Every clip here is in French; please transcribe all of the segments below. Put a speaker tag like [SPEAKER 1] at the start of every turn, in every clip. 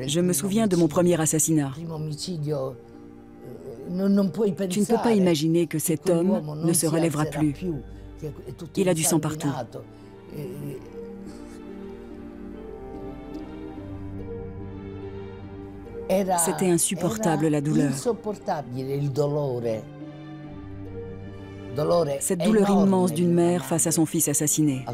[SPEAKER 1] Je me souviens de mon premier assassinat. Tu ne peux pas imaginer que cet homme ne se relèvera plus. Il a du sang partout. C'était insupportable, la douleur. Cette douleur immense d'une mère face à son fils assassiné.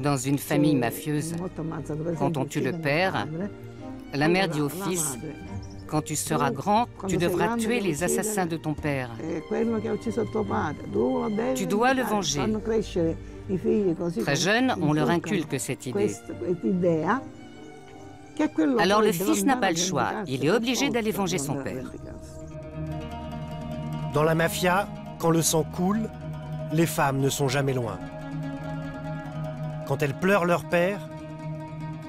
[SPEAKER 2] Dans une famille mafieuse, quand on tue le père, la mère dit au fils: quand tu seras grand, tu devras tuer les assassins de ton père. Tu dois le venger. Très jeune, on leur inculque cette idée. Alors le fils n'a pas le choix, il est obligé d'aller venger son père.
[SPEAKER 3] Dans la mafia, quand le sang coule, les femmes ne sont jamais loin. Quand elles pleurent leur père,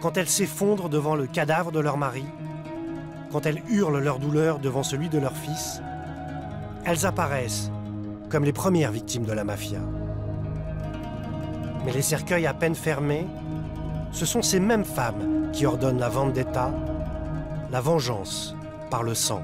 [SPEAKER 3] quand elles s'effondrent devant le cadavre de leur mari, quand elles hurlent leur douleur devant celui de leur fils, elles apparaissent comme les premières victimes de la mafia. Mais les cercueils à peine fermés, ce sont ces mêmes femmes qui ordonnent la vendetta, la vengeance par le sang.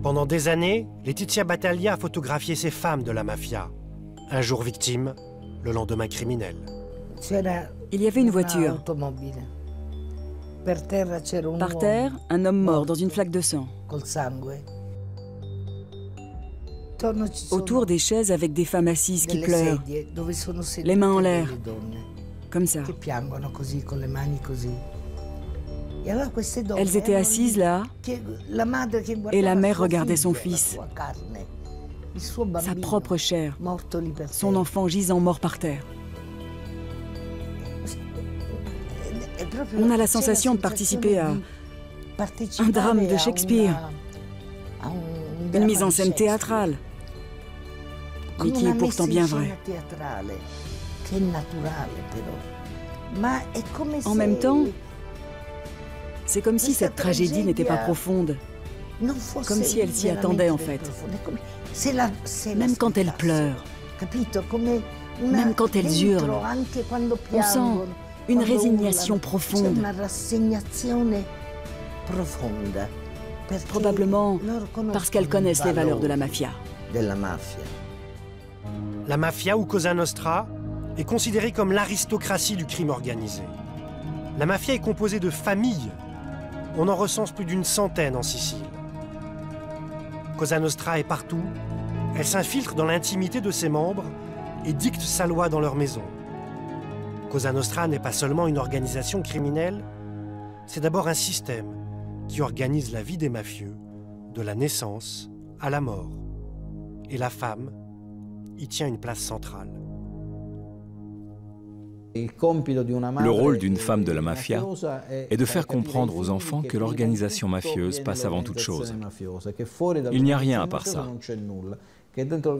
[SPEAKER 3] Pendant des années, Letizia Battaglia a photographié ces femmes de la mafia. Un jour victime, le lendemain criminel.
[SPEAKER 1] Il y avait une voiture. Par terre, un homme mort dans une flaque de sang. Autour des chaises avec des femmes assises qui pleurent, les mains en l'air, comme ça. Elles étaient assises là, et la mère regardait son fils, sa propre chair, son enfant gisant mort par terre. On a la sensation de participer à un drame de Shakespeare, une mise en scène théâtrale, mais qui est pourtant bien vraie. En même temps, c'est comme si cette tragédie n'était pas profonde, comme si elle s'y attendait en fait. Même quand elles pleurent, même quand elles hurlent, on sent une résignation profonde. Probablement parce qu'elles connaissent les valeurs de la mafia.
[SPEAKER 3] La mafia ou Cosa Nostra est considérée comme l'aristocratie du crime organisé. La mafia est composée de familles. On en recense plus d'une centaine en Sicile. Cosa Nostra est partout. Elle s'infiltre dans l'intimité de ses membres et dicte sa loi dans leur maison. Cosa Nostra n'est pas seulement une organisation criminelle, c'est d'abord un système qui organise la vie des mafieux, de la naissance à la mort. Et la femme y tient une place centrale.
[SPEAKER 4] Le rôle d'une femme de la mafia est de faire comprendre aux enfants que l'organisation mafieuse passe avant toute chose. Il n'y a rien à part ça.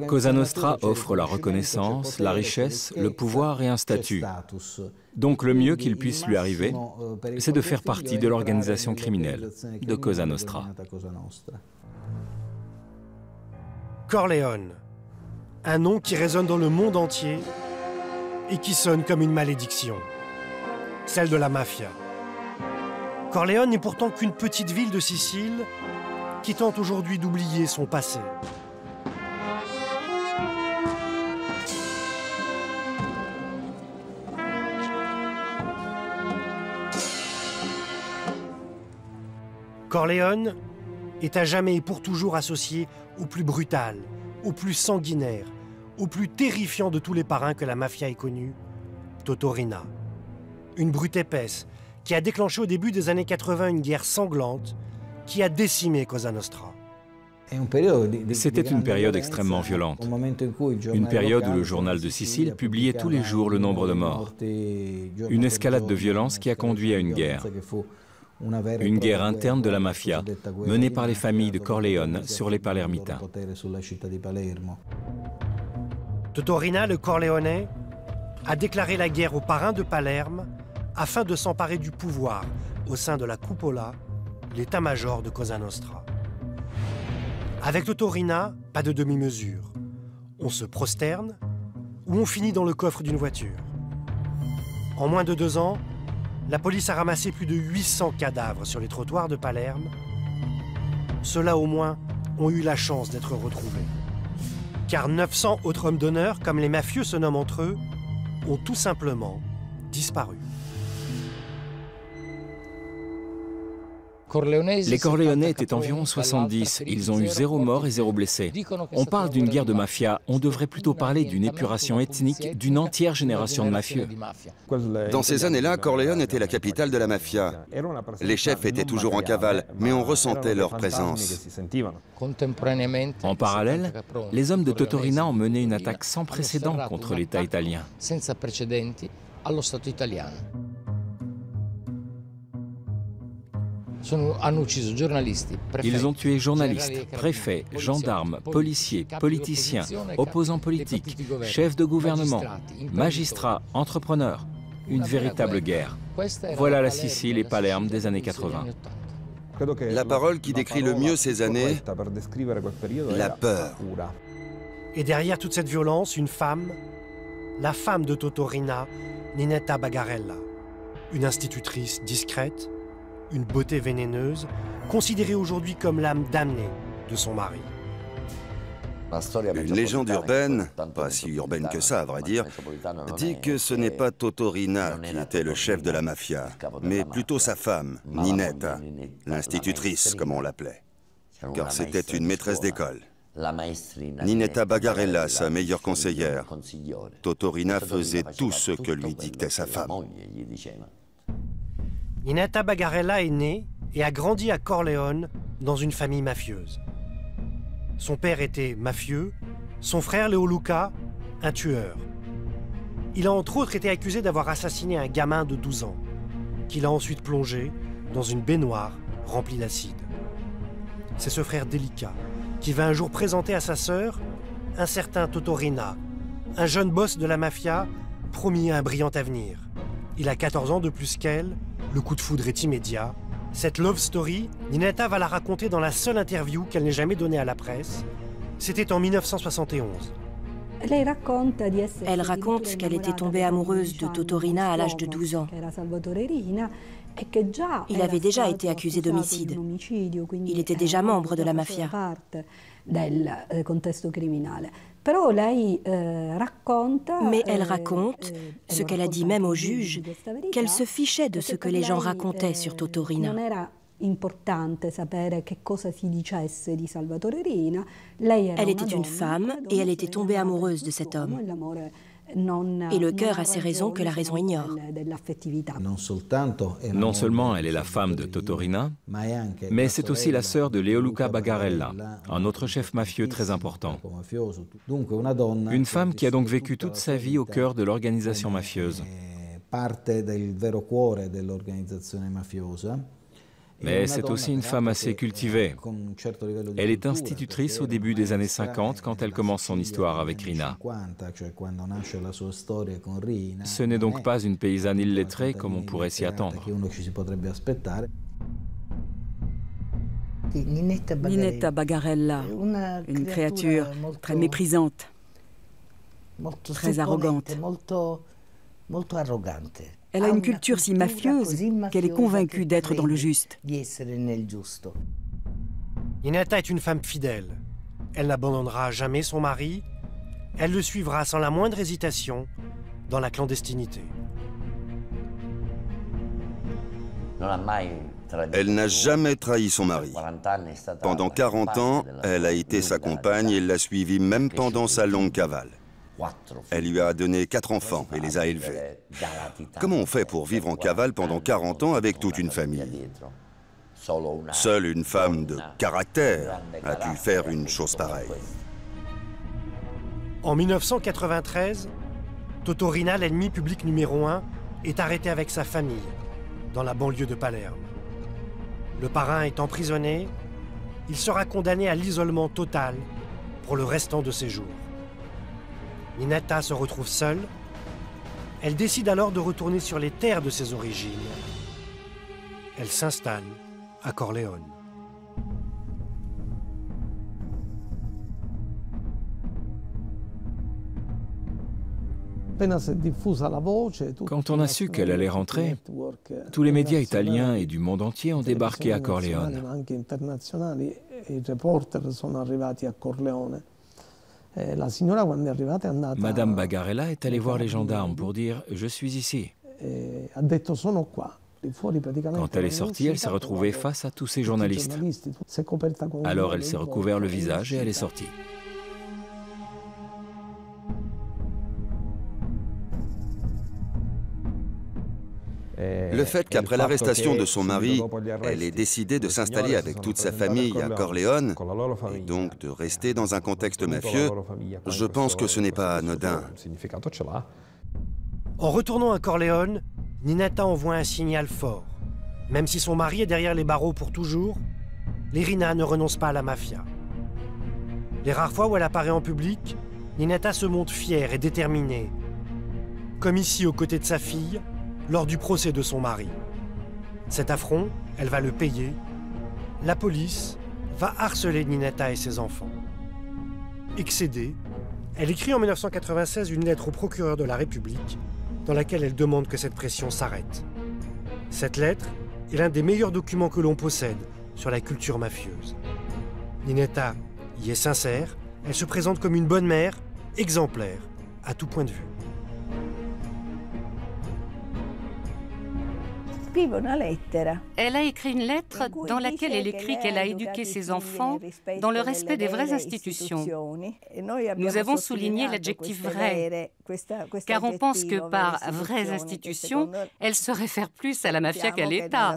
[SPEAKER 4] Cosa Nostra offre la reconnaissance, la richesse, le pouvoir et un statut. Donc le mieux qu'il puisse lui arriver, c'est de faire partie de l'organisation criminelle de Cosa Nostra.
[SPEAKER 3] Corleone, un nom qui résonne dans le monde entier et qui sonne comme une malédiction, celle de la mafia. Corleone n'est pourtant qu'une petite ville de Sicile qui tente aujourd'hui d'oublier son passé. Corleone est à jamais et pour toujours associé au plus brutal, au plus sanguinaire, au plus terrifiant de tous les parrains que la mafia ait connu, Toto Riina. Une brute épaisse qui a déclenché au début des années 80 une guerre sanglante qui a décimé Cosa Nostra.
[SPEAKER 4] C'était une période extrêmement violente. Une période où le journal de Sicile publiait tous les jours le nombre de morts. Une escalade de violence qui a conduit à une guerre. Une guerre interne de la mafia, menée par les familles de Corleone sur les Palermitains.
[SPEAKER 3] Totorina, le Corléonais, a déclaré la guerre au parrain de Palerme afin de s'emparer du pouvoir au sein de la Cupola, l'état-major de Cosa Nostra. Avec Totorina, pas de demi-mesure. On se prosterne ou on finit dans le coffre d'une voiture. En moins de 2 ans, la police a ramassé plus de 800 cadavres sur les trottoirs de Palerme. Ceux-là, au moins, ont eu la chance d'être retrouvés. Car 900 autres hommes d'honneur, comme les mafieux se nomment entre eux, ont tout simplement disparu.
[SPEAKER 4] Les Corléonais étaient environ 70. Ils ont eu 0 mort et 0 blessé. On parle d'une guerre de mafia. On devrait plutôt parler d'une épuration ethnique d'une entière génération de mafieux.
[SPEAKER 5] Dans ces années-là, Corleone était la capitale de la mafia. Les chefs étaient toujours en cavale, mais on ressentait leur présence.
[SPEAKER 4] En parallèle, les hommes de Totorina ont mené une attaque sans précédent contre l'État italien. Ils ont tué journalistes, préfets, gendarmes, policiers, politiciens, opposants politiques, chefs de gouvernement, magistrats, entrepreneurs. Une véritable guerre. Voilà la Sicile et Palerme des années 80.
[SPEAKER 5] La parole qui décrit le mieux ces années, la peur.
[SPEAKER 3] Et derrière toute cette violence, une femme, la femme de Totorina, Ninetta Bagarella, une institutrice discrète, une beauté vénéneuse, considérée aujourd'hui comme l'âme damnée de son mari.
[SPEAKER 5] Une légende urbaine, pas si urbaine que ça à vrai dire, dit que ce n'est pas Totorina qui était le chef de la mafia, mais plutôt sa femme, Ninetta, l'institutrice comme on l'appelait, car c'était une maîtresse d'école. Ninetta Bagarella, sa meilleure conseillère. Totorina faisait tout ce que lui dictait sa femme.
[SPEAKER 3] Ninetta Bagarella est née et a grandi à Corleone dans une famille mafieuse. Son père était mafieux, son frère Leoluca, un tueur. Il a entre autres été accusé d'avoir assassiné un gamin de 12 ans, qu'il a ensuite plongé dans une baignoire remplie d'acide. C'est ce frère délicat qui va un jour présenter à sa sœur un certain Totorina, un jeune boss de la mafia promis à un brillant avenir. Il a 14 ans de plus qu'elle, le coup de foudre est immédiat. Cette love story, Ninetta va la raconter dans la seule interview qu'elle n'ait jamais donnée à la presse. C'était en 1971.
[SPEAKER 6] Elle raconte qu'elle était tombée amoureuse de Totorina à l'âge de 12 ans. Il avait déjà été accusé d'homicide. Il était déjà membre de la mafia. Mais elle raconte, ce qu'elle a dit même au juge, qu'elle se fichait de ce que les gens racontaient sur Totorina. Elle était une femme et elle était tombée amoureuse de cet homme. Et le cœur a ses raisons que la raison ignore.
[SPEAKER 4] Non seulement elle est la femme de Totorina, mais c'est aussi la sœur de Leoluca Bagarella, un autre chef mafieux très important. Une femme qui a donc vécu toute sa vie au cœur de l'organisation mafieuse. Mais c'est aussi une femme assez cultivée. Elle est institutrice au début des années 50 quand elle commence son histoire avec Rina. Ce n'est donc pas une paysanne illettrée comme on pourrait s'y attendre.
[SPEAKER 1] Ninetta Bagarella, une créature très méprisante, très arrogante. Elle a une culture si mafieuse qu'elle est convaincue d'être dans le juste.
[SPEAKER 3] Ninetta est une femme fidèle. Elle n'abandonnera jamais son mari. Elle le suivra sans la moindre hésitation dans la clandestinité.
[SPEAKER 5] Elle n'a jamais trahi son mari. Pendant 40 ans, elle a été sa compagne et l'a suivie même pendant sa longue cavale. Elle lui a donné 4 enfants et les a élevés. Comment on fait pour vivre en cavale pendant 40 ans avec toute une famille? Seule une femme de caractère a pu faire une chose pareille.
[SPEAKER 3] En 1993, Totorina, l'ennemi public numéro 1, est arrêté avec sa famille dans la banlieue de Palerme. Le parrain est emprisonné. Il sera condamné à l'isolement total pour le restant de ses jours. Ninetta se retrouve seule. Elle décide alors de retourner sur les terres de ses origines. Elle s'installe à Corleone.
[SPEAKER 4] Quand on a su qu'elle allait rentrer, tous les médias italiens et du monde entier ont débarqué à Corleone. Madame Bagarella est allée voir les gendarmes pour dire « Je suis ici ». Quand elle est sortie, elle s'est retrouvée face à tous ces journalistes. Alors elle s'est recouvert le visage et elle est sortie.
[SPEAKER 5] Le fait qu'après l'arrestation de son mari, elle ait décidé de s'installer avec toute sa famille à Corleone, et donc de rester dans un contexte mafieux, je pense que ce n'est pas anodin.
[SPEAKER 3] En retournant à Corleone, Ninetta envoie un signal fort. Même si son mari est derrière les barreaux pour toujours, l'Irina ne renonce pas à la mafia. Les rares fois où elle apparaît en public, Ninetta se montre fière et déterminée. Comme ici aux côtés de sa fille, lors du procès de son mari. Cet affront, elle va le payer. La police va harceler Ninetta et ses enfants. Excédée, elle écrit en 1996 une lettre au procureur de la République dans laquelle elle demande que cette pression s'arrête. Cette lettre est l'un des meilleurs documents que l'on possède sur la culture mafieuse. Ninetta y est sincère, elle se présente comme une bonne mère, exemplaire, à tout point de vue.
[SPEAKER 2] Elle a écrit une lettre dans laquelle elle écrit qu'elle a éduqué ses enfants dans le respect des vraies institutions. Nous avons souligné l'adjectif « vrai », car on pense que par « vraies institutions », elle se réfère plus à la mafia qu'à l'État.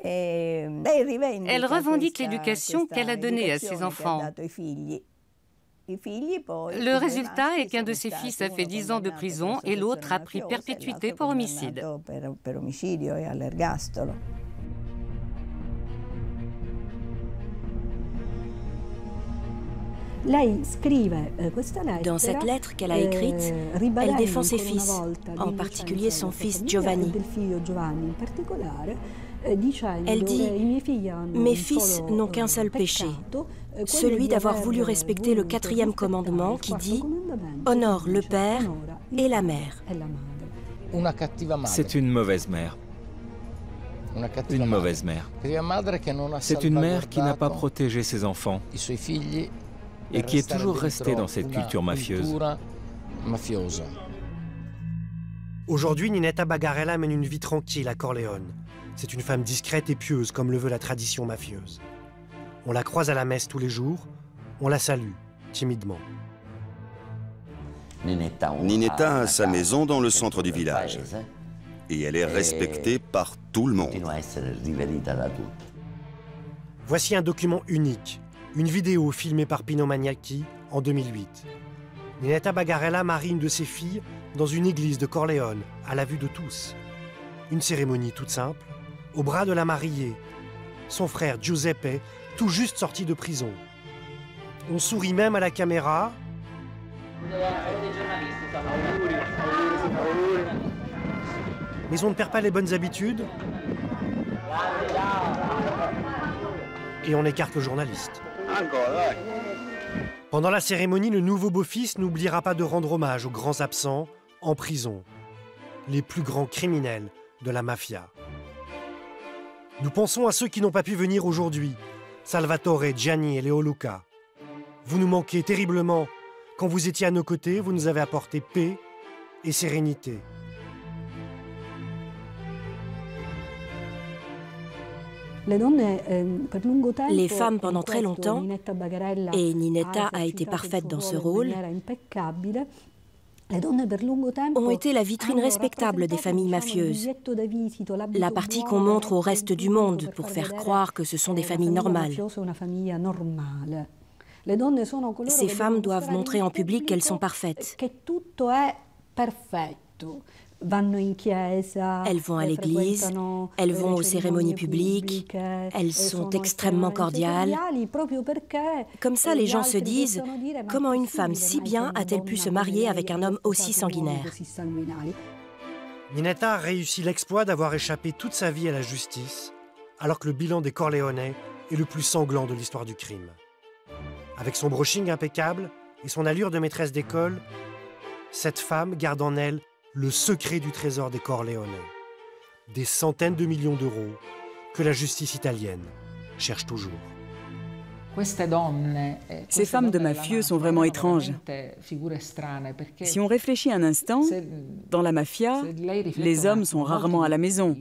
[SPEAKER 2] Elle revendique l'éducation qu'elle a donnée à ses enfants. Le résultat est qu'un de ses fils a fait 10 ans de prison et l'autre a pris perpétuité pour homicide.
[SPEAKER 6] Dans cette lettre qu'elle a écrite, elle défend ses fils, en particulier son fils Giovanni. Elle dit « Mes fils n'ont qu'un seul péché, celui d'avoir voulu respecter le 4e commandement qui dit « Honore le père et la mère ».
[SPEAKER 4] C'est une mauvaise mère. Une mauvaise mère. C'est une mère qui n'a pas protégé ses enfants et qui est toujours restée dans cette culture mafieuse.
[SPEAKER 3] Aujourd'hui, Ninetta Bagarella mène une vie tranquille à Corleone. C'est une femme discrète et pieuse, comme le veut la tradition mafieuse. On la croise à la messe tous les jours, on la salue, timidement.
[SPEAKER 5] Ninetta a sa maison dans le centre du village. Et elle est respectée par tout le monde.
[SPEAKER 3] Voici un document unique, une vidéo filmée par Pino Magnacchi en 2008. Ninetta Bagarella marie une de ses filles dans une église de Corleone, à la vue de tous. Une cérémonie toute simple, au bras de la mariée, son frère Giuseppe, tout juste sorti de prison. On sourit même à la caméra. Mais on ne perd pas les bonnes habitudes. Et on écarte le journaliste. Pendant la cérémonie, le nouveau beau-fils n'oubliera pas de rendre hommage aux grands absents en prison, les plus grands criminels de la mafia. Nous pensons à ceux qui n'ont pas pu venir aujourd'hui, Salvatore, Gianni et Leo Luca. Vous nous manquez terriblement. Quand vous étiez à nos côtés, vous nous avez apporté paix et sérénité.
[SPEAKER 6] Les femmes pendant très longtemps, et Ninetta a été parfaite dans ce rôle, ont été la vitrine respectable des familles mafieuses, la partie qu'on montre au reste du monde pour faire croire que ce sont des familles normales. Ces femmes doivent montrer en public qu'elles sont parfaites. Elles vont à l'église, elles vont aux cérémonies publiques, elles sont extrêmement cordiales. Comme ça, les gens se disent « Comment une femme si bien a-t-elle pu se marier avec un homme aussi sanguinaire ?»
[SPEAKER 3] Ninetta a réussi l'exploit d'avoir échappé toute sa vie à la justice, alors que le bilan des Corleone est le plus sanglant de l'histoire du crime. Avec son brushing impeccable et son allure de maîtresse d'école, cette femme garde en elle le secret du trésor des Corleone. Des centaines de millions d'euros que la justice italienne cherche toujours.
[SPEAKER 1] Ces femmes de mafieux sont vraiment étranges. Si on réfléchit un instant, dans la mafia, les hommes sont rarement à la maison,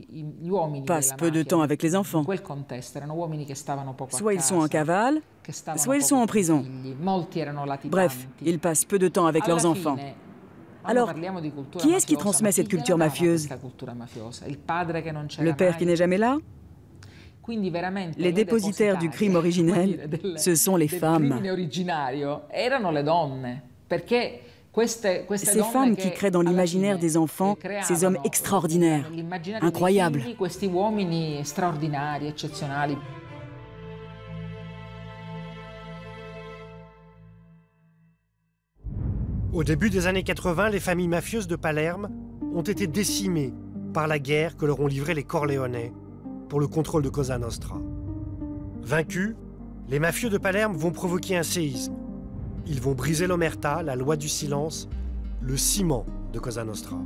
[SPEAKER 1] passent peu de temps avec les enfants. Soit ils sont en cavale, soit ils sont en prison. Bref, ils passent peu de temps avec leurs enfants. Alors, qui est-ce qui transmet cette culture mafieuse? Le père qui n'est jamais là? Les dépositaires du crime originel, ce sont les femmes. Ces femmes qui créent dans l'imaginaire des enfants ces hommes extraordinaires, incroyables.
[SPEAKER 3] Au début des années 80, les familles mafieuses de Palerme ont été décimées par la guerre que leur ont livrée les Corleone pour le contrôle de Cosa Nostra. Vaincus, les mafieux de Palerme vont provoquer un séisme. Ils vont briser l'omerta, la loi du silence, le ciment de Cosa Nostra.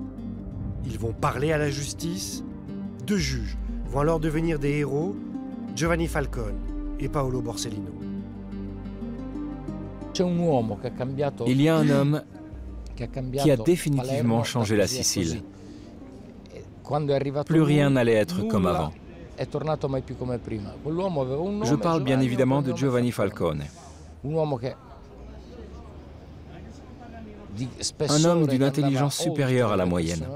[SPEAKER 3] Ils vont parler à la justice. Deux juges vont alors devenir des héros, Giovanni Falcone et Paolo Borsellino.
[SPEAKER 4] Il y a un homme qui a définitivement changé la Sicile. Plus rien n'allait être comme avant. Je parle bien évidemment de Giovanni Falcone. Un homme d'une intelligence supérieure à la moyenne.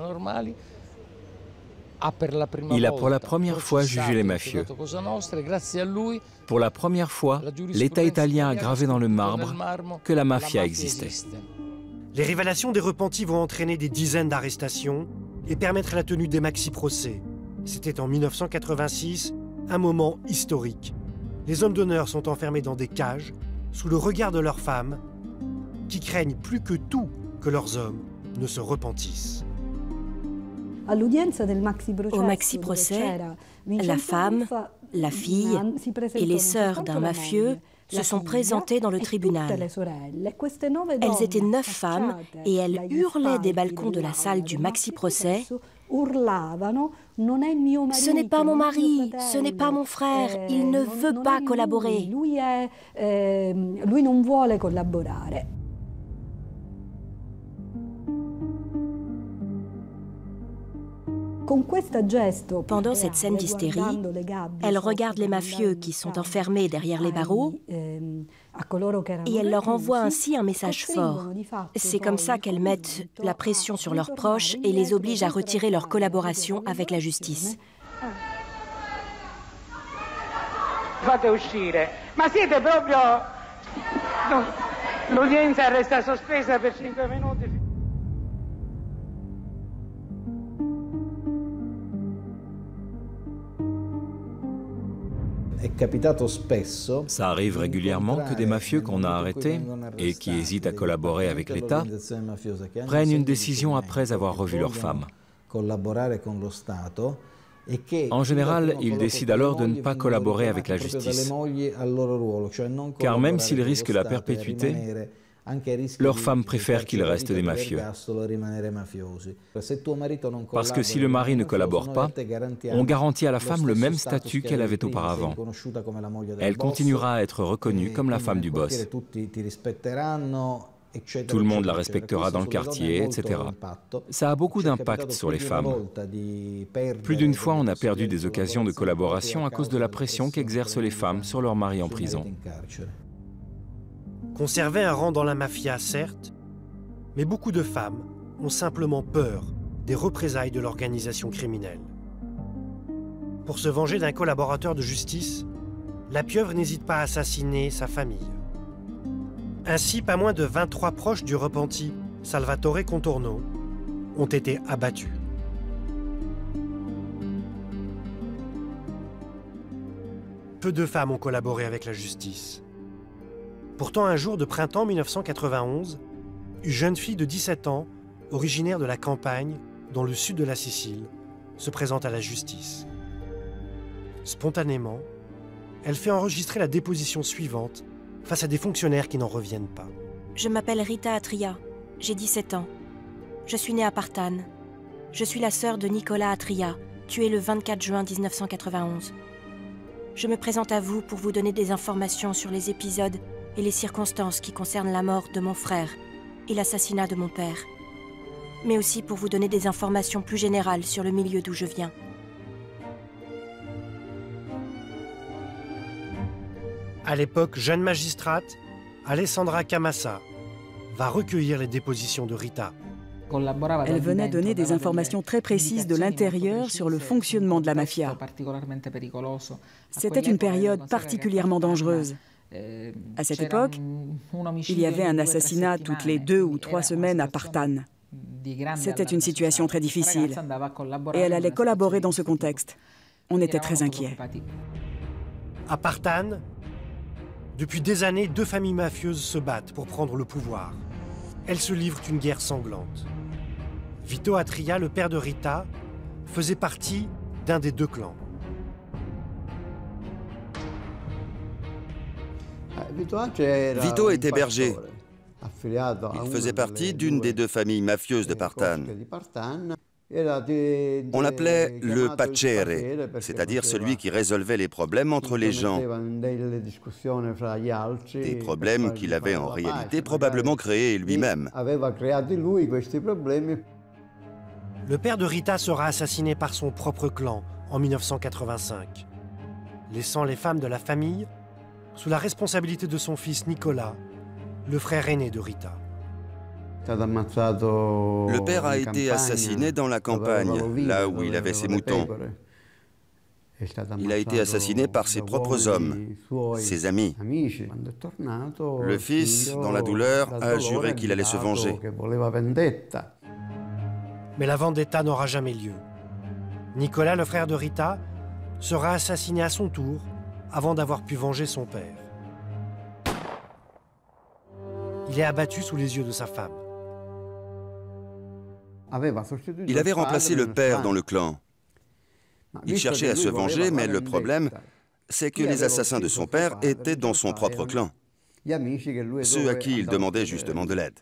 [SPEAKER 4] Il a pour la première fois jugé les mafieux. Pour la première fois, l'État italien a gravé dans le marbre que la mafia existait.
[SPEAKER 3] Les révélations des repentis vont entraîner des dizaines d'arrestations et permettre la tenue des maxi-procès. C'était en 1986, un moment historique. Les hommes d'honneur sont enfermés dans des cages, sous le regard de leurs femmes, qui craignent plus que tout que leurs hommes ne se repentissent.
[SPEAKER 6] Au maxi-procès, la femme, la fille et les sœurs d'un mafieux se sont présentées dans le tribunal. Elles étaient 9 femmes et elles hurlaient des balcons de la salle du maxi-procès. Ce n'est pas mon mari, ce n'est pas mon frère, il ne veut pas collaborer. Pendant cette scène d'hystérie, elle regarde les mafieux qui sont enfermés derrière les barreaux et elle leur envoie ainsi un message fort. C'est comme ça qu'elles mettent la pression sur leurs proches et les obligent à retirer leur collaboration avec la justice.
[SPEAKER 7] Fate uscire. Ma siete proprio... L'udienza resta sospesa per 5 minuti.
[SPEAKER 4] Ça arrive régulièrement que des mafieux qu'on a arrêtés et qui hésitent à collaborer avec l'État prennent une décision après avoir revu leur femme. En général, ils décident alors de ne pas collaborer avec la justice. Car même s'ils risquent la perpétuité, leurs femmes préfèrent qu'ils restent des mafieux. Parce que si le mari ne collabore pas, on garantit à la femme le même statut qu'elle avait auparavant. Elle continuera à être reconnue comme la femme du boss. Tout le monde la respectera dans le quartier, etc. Ça a beaucoup d'impact sur les femmes. Plus d'une fois, on a perdu des occasions de collaboration à cause de la pression qu'exercent les femmes sur leur mari en prison.
[SPEAKER 3] Conserver un rang dans la mafia, certes, mais beaucoup de femmes ont simplement peur des représailles de l'organisation criminelle. Pour se venger d'un collaborateur de justice, la pieuvre n'hésite pas à assassiner sa famille. Ainsi, pas moins de 23 proches du repenti Salvatore Contorno ont été abattus. Peu de femmes ont collaboré avec la justice. Pourtant, un jour de printemps 1991, une jeune fille de 17 ans, originaire de la campagne, dans le sud de la Sicile, se présente à la justice. Spontanément, elle fait enregistrer la déposition suivante face à des fonctionnaires qui n'en reviennent pas.
[SPEAKER 6] Je m'appelle Rita Atria, j'ai 17 ans. Je suis née à Partane. Je suis la sœur de Nicolas Atria, tué le 24 juin 1991. Je me présente à vous pour vous donner des informations sur les épisodes et les circonstances qui concernent la mort de mon frère et l'assassinat de mon père. Mais aussi pour vous donner des informations plus générales sur le milieu d'où je viens.
[SPEAKER 3] À l'époque jeune magistrate, Alessandra Camassa va recueillir les dépositions de Rita.
[SPEAKER 1] Elle venait donner des informations très précises de l'intérieur sur le fonctionnement de la mafia. C'était une période particulièrement dangereuse. À cette époque, il y avait un assassinat toutes les 2 ou 3 semaines à Partane. C'était une situation très difficile et elle allait collaborer dans ce contexte. On était très inquiets.
[SPEAKER 3] À Partane, depuis des années, 2 familles mafieuses se battent pour prendre le pouvoir. Elles se livrent une guerre sanglante. Vito Atria, le père de Rita, faisait partie d'un des 2 clans.
[SPEAKER 5] Vito était berger. Il faisait partie d'une des 2 familles mafieuses de Partane. On l'appelait le pacere, c'est-à-dire celui qui résolvait les problèmes entre les gens. Des problèmes qu'il avait en réalité probablement créés lui-même.
[SPEAKER 3] Le père de Rita sera assassiné par son propre clan en 1985, laissant les femmes de la famille sous la responsabilité de son fils Nicolas, le frère aîné de Rita.
[SPEAKER 5] Le père a été assassiné dans la campagne, là où il avait ses moutons. Il a été assassiné par ses propres hommes, ses amis. Le fils, dans la douleur, a juré qu'il allait se venger.
[SPEAKER 3] Mais la vendetta n'aura jamais lieu. Nicolas, le frère de Rita, sera assassiné à son tour avant d'avoir pu venger son père. Il est abattu sous les yeux de sa femme.
[SPEAKER 5] Il avait remplacé le père dans le clan. Il cherchait à se venger, mais le problème, c'est que les assassins de son père étaient dans son propre clan, ceux à qui il demandait justement de l'aide.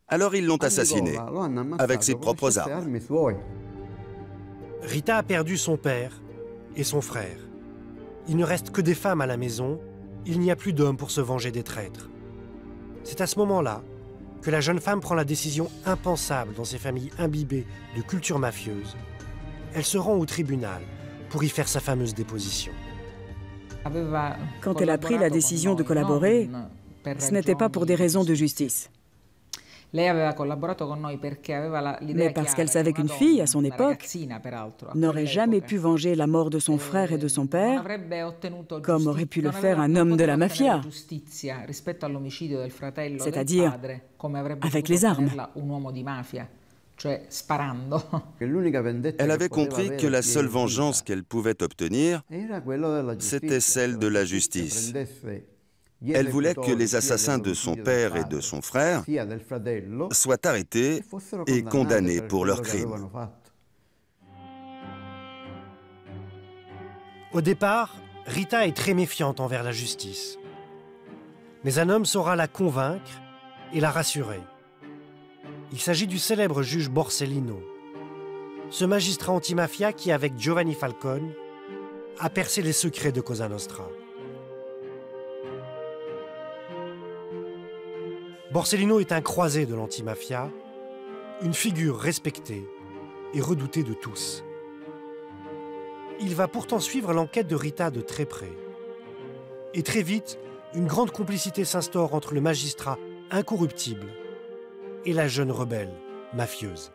[SPEAKER 5] Alors ils l'ont assassiné, avec ses propres armes.
[SPEAKER 3] Rita a perdu son père et son frère. Il ne reste que des femmes à la maison, il n'y a plus d'hommes pour se venger des traîtres. C'est à ce moment-là que la jeune femme prend la décision impensable dans ces familles imbibées de culture mafieuse. Elle se rend au tribunal pour y faire sa fameuse déposition.
[SPEAKER 1] Quand elle a pris la décision de collaborer, ce n'était pas pour des raisons de justice. Mais parce qu'elle savait qu'une fille, à son époque, n'aurait jamais pu venger la mort de son frère et de son père, comme aurait pu le faire un homme de la mafia, c'est-à-dire avec les armes.
[SPEAKER 5] Elle avait compris que la seule vengeance qu'elle pouvait obtenir, c'était celle de la justice. Elle voulait que les assassins de son père et de son frère soient arrêtés et condamnés pour leurs crimes.
[SPEAKER 3] Au départ, Rita est très méfiante envers la justice. Mais un homme saura la convaincre et la rassurer. Il s'agit du célèbre juge Borsellino, ce magistrat antimafia qui, avec Giovanni Falcone, a percé les secrets de Cosa Nostra. Borsellino est un croisé de l'antimafia, une figure respectée et redoutée de tous. Il va pourtant suivre l'enquête de Rita de très près. Et très vite, une grande complicité s'instaure entre le magistrat incorruptible et la jeune rebelle mafieuse.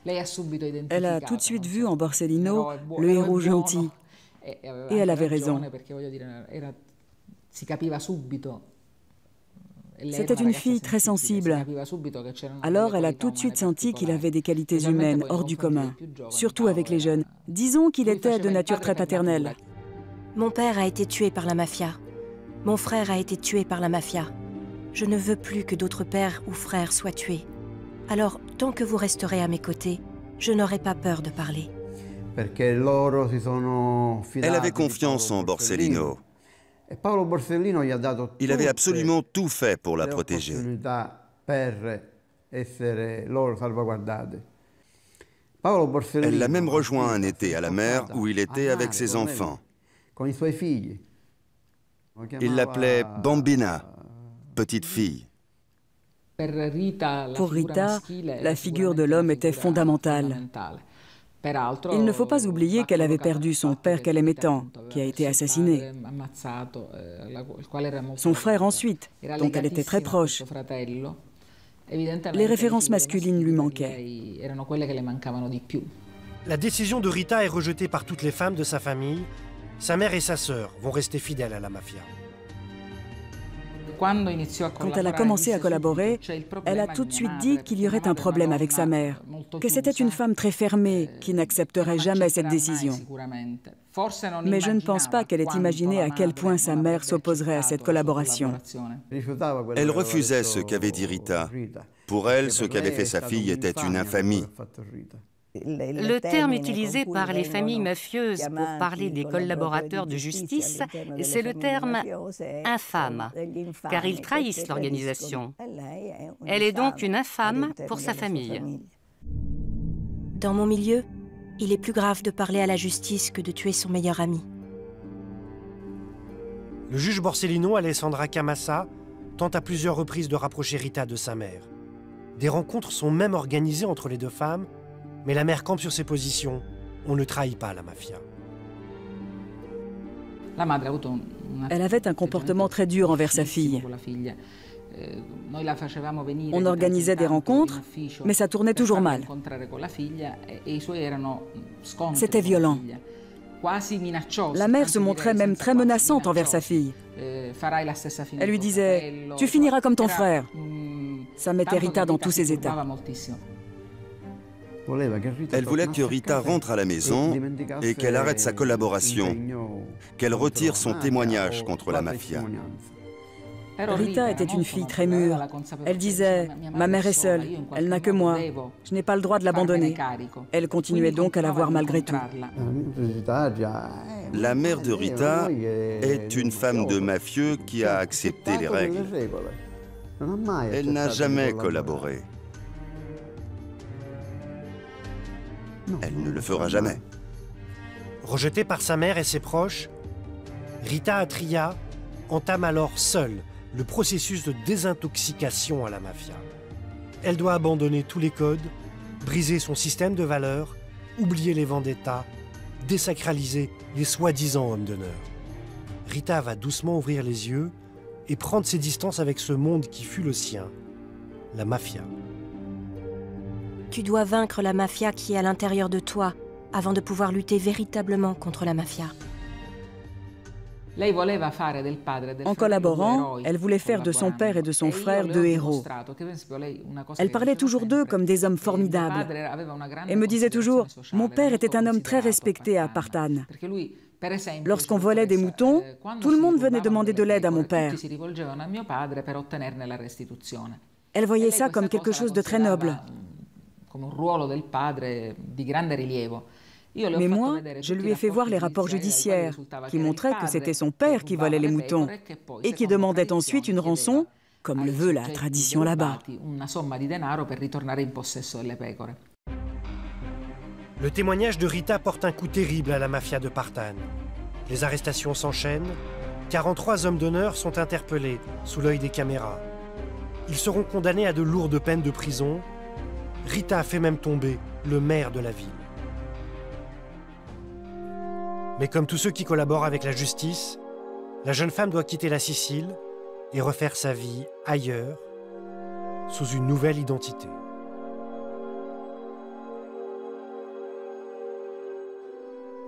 [SPEAKER 1] Elle a tout de suite vu en Borsellino le héros gentil. Et elle avait raison. C'était une fille très sensible. Alors elle a tout de suite senti qu'il avait des qualités humaines hors du commun, surtout avec les jeunes. Disons qu'il était de nature très paternelle.
[SPEAKER 6] Mon père a été tué par la mafia. Mon frère a été tué par la mafia. Je ne veux plus que d'autres pères ou frères soient tués. Alors, tant que vous resterez à mes côtés, je n'aurai pas peur de parler.
[SPEAKER 5] Elle avait confiance en Borsellino. Il avait absolument tout fait pour la protéger. Elle l'a même rejoint un été à la mer où il était avec ses enfants. Il l'appelait Bambina, petite fille.
[SPEAKER 1] Pour Rita, la figure de l'homme était fondamentale. Il ne faut pas oublier qu'elle avait perdu son père qu'elle aimait tant, qui a été assassiné. Son frère ensuite, dont elle était très proche. Les références masculines lui manquaient.
[SPEAKER 3] La décision de Rita est rejetée par toutes les femmes de sa famille. Sa mère et sa sœur vont rester fidèles à la mafia.
[SPEAKER 1] Quand elle a commencé à collaborer, elle a tout de suite dit qu'il y aurait un problème avec sa mère, que c'était une femme très fermée qui n'accepterait jamais cette décision. Mais je ne pense pas qu'elle ait imaginé à quel point sa mère s'opposerait à cette collaboration.
[SPEAKER 5] Elle refusait ce qu'avait dit Rita. Pour elle, ce qu'avait fait sa fille était une infamie.
[SPEAKER 2] Le terme utilisé par les familles mafieuses pour parler des collaborateurs de justice, c'est le terme « infâme », car ils trahissent l'organisation. Elle est donc une infâme pour sa famille.
[SPEAKER 6] Dans mon milieu, il est plus grave de parler à la justice que de tuer son meilleur ami.
[SPEAKER 3] Le juge Borsellino, Alessandra Camassa, tente à plusieurs reprises de rapprocher Rita de sa mère. Des rencontres sont même organisées entre les deux femmes, mais la mère campe sur ses positions. On ne trahit pas la mafia.
[SPEAKER 1] Elle avait un comportement très dur envers sa fille. On organisait des rencontres, mais ça tournait toujours mal. C'était violent. La mère se montrait même très menaçante envers sa fille. Elle lui disait « Tu finiras comme ton frère ». Ça mettait Rita dans tous ses états.
[SPEAKER 5] Elle voulait que Rita rentre à la maison et qu'elle arrête sa collaboration, qu'elle retire son témoignage contre la mafia.
[SPEAKER 1] Rita était une fille très mûre. Elle disait « Ma mère est seule, elle n'a que moi, je n'ai pas le droit de l'abandonner ». Elle continuait donc à la voir malgré tout.
[SPEAKER 5] La mère de Rita est une femme de mafieux qui a accepté les règles. Elle n'a jamais collaboré. Elle ne le fera jamais.
[SPEAKER 3] Rejetée par sa mère et ses proches, Rita Atria entame alors seule le processus de désintoxication à la mafia. Elle doit abandonner tous les codes, briser son système de valeurs, oublier les vendettas, désacraliser les soi-disant hommes d'honneur. Rita va doucement ouvrir les yeux et prendre ses distances avec ce monde qui fut le sien, la mafia.
[SPEAKER 6] Tu dois vaincre la mafia qui est à l'intérieur de toi avant de pouvoir lutter véritablement contre la mafia.
[SPEAKER 1] En collaborant, elle voulait faire de son père et de son frère deux héros. Elle parlait toujours d'eux comme des hommes formidables et me disait toujours « Mon père était un homme très respecté à Partane. Lorsqu'on volait des moutons, tout le monde venait demander de l'aide à mon père. » Elle voyait ça comme quelque chose de très noble. Mais moi, je lui ai fait voir les rapports judiciaires qui montraient que c'était son père qui volait les moutons et qui demandait ensuite une rançon, comme le veut la tradition là-bas.
[SPEAKER 3] Le témoignage de Rita porte un coup terrible à la mafia de Partane. Les arrestations s'enchaînent. 43 hommes d'honneur sont interpellés sous l'œil des caméras. Ils seront condamnés à de lourdes peines de prison. Rita a fait même tomber le maire de la ville. Mais comme tous ceux qui collaborent avec la justice, la jeune femme doit quitter la Sicile et refaire sa vie ailleurs, sous une nouvelle identité.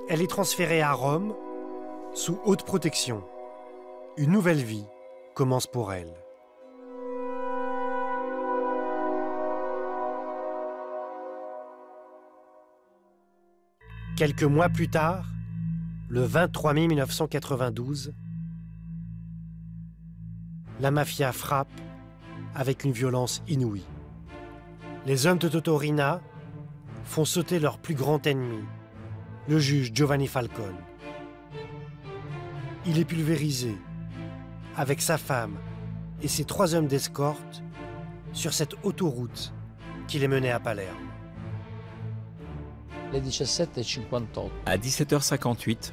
[SPEAKER 3] Elle est transférée à Rome, sous haute protection. Une nouvelle vie commence pour elle. Quelques mois plus tard, le 23 mai 1992, la mafia frappe avec une violence inouïe. Les hommes de Toto Riina font sauter leur plus grand ennemi, le juge Giovanni Falcone. Il est pulvérisé avec sa femme et ses 3 hommes d'escorte sur cette autoroute qui les menait à Palerme.
[SPEAKER 4] À 17h58,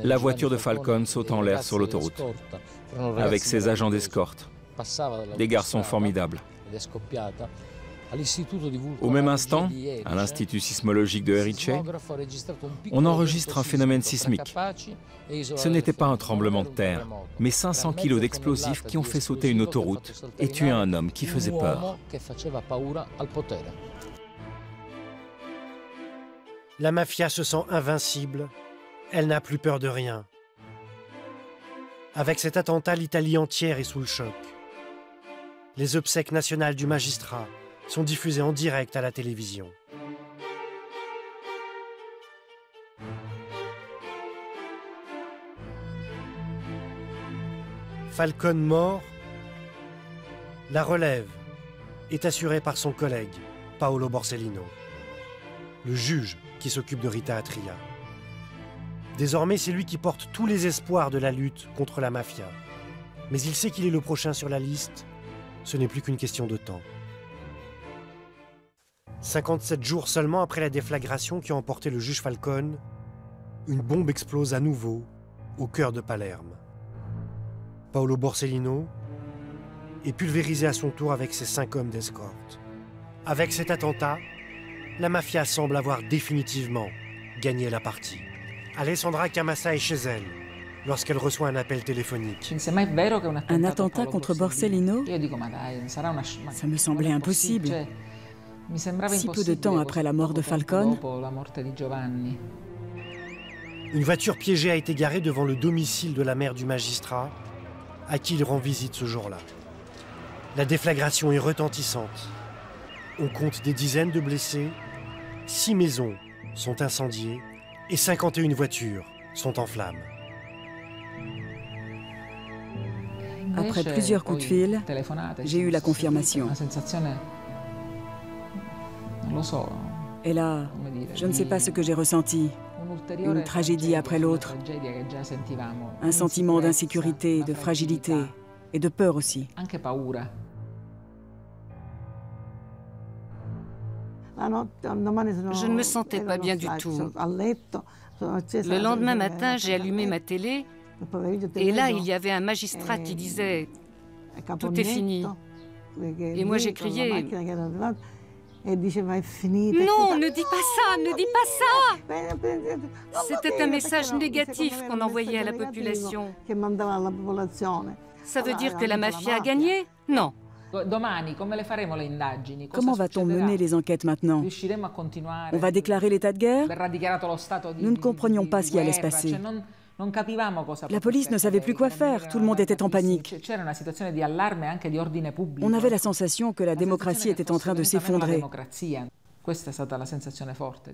[SPEAKER 4] la voiture de Falcone saute en l'air sur l'autoroute, avec ses agents d'escorte, des garçons formidables. Au même instant, à l'Institut sismologique de Erice, on enregistre un phénomène sismique. Ce n'était pas un tremblement de terre, mais 500 kilos d'explosifs qui ont fait sauter une autoroute et tuer un homme qui faisait peur.
[SPEAKER 3] La mafia se sent invincible, elle n'a plus peur de rien. Avec cet attentat, l'Italie entière est sous le choc. Les obsèques nationales du magistrat sont diffusées en direct à la télévision. Falcone mort, la relève est assurée par son collègue, Paolo Borsellino, le juge qui s'occupe de Rita Atria. Désormais, c'est lui qui porte tous les espoirs de la lutte contre la mafia. Mais il sait qu'il est le prochain sur la liste. Ce n'est plus qu'une question de temps. 57 jours seulement après la déflagration qui a emporté le juge Falcone, une bombe explose à nouveau au cœur de Palerme. Paolo Borsellino est pulvérisé à son tour avec ses 5 hommes d'escorte. Avec cet attentat, la mafia semble avoir définitivement gagné la partie. Alessandra Camassa est chez elle lorsqu'elle reçoit un appel téléphonique.
[SPEAKER 1] Un attentat contre Borsellino? Ça me semblait impossible. Si peu de temps après la mort de Falcone.
[SPEAKER 3] Une voiture piégée a été garée devant le domicile de la mère du magistrat, à qui il rend visite ce jour-là. La déflagration est retentissante. On compte des dizaines de blessés, 6 maisons sont incendiées et 51 voitures sont en flammes.
[SPEAKER 1] Après plusieurs coups de fil, j'ai eu la confirmation. Et là, je ne sais pas ce que j'ai ressenti. Une tragédie après l'autre. Un sentiment d'insécurité, de fragilité et de peur aussi.
[SPEAKER 2] Je ne me sentais pas bien du tout. Le lendemain matin, j'ai allumé ma télé et là, il y avait un magistrat qui disait « Tout est fini ». Et moi, j'ai crié « Non, ne dis pas ça, ne dis pas ça !» C'était un message négatif qu'on envoyait à la population. Ça veut dire que la mafia a gagné? Non.
[SPEAKER 1] Comment va-t-on mener les enquêtes maintenant? On va déclarer l'état de guerre? Nous ne comprenions pas ce qui allait se passer. La police ne savait plus quoi faire, tout le monde était en panique. On avait la sensation que la démocratie était en train de s'effondrer.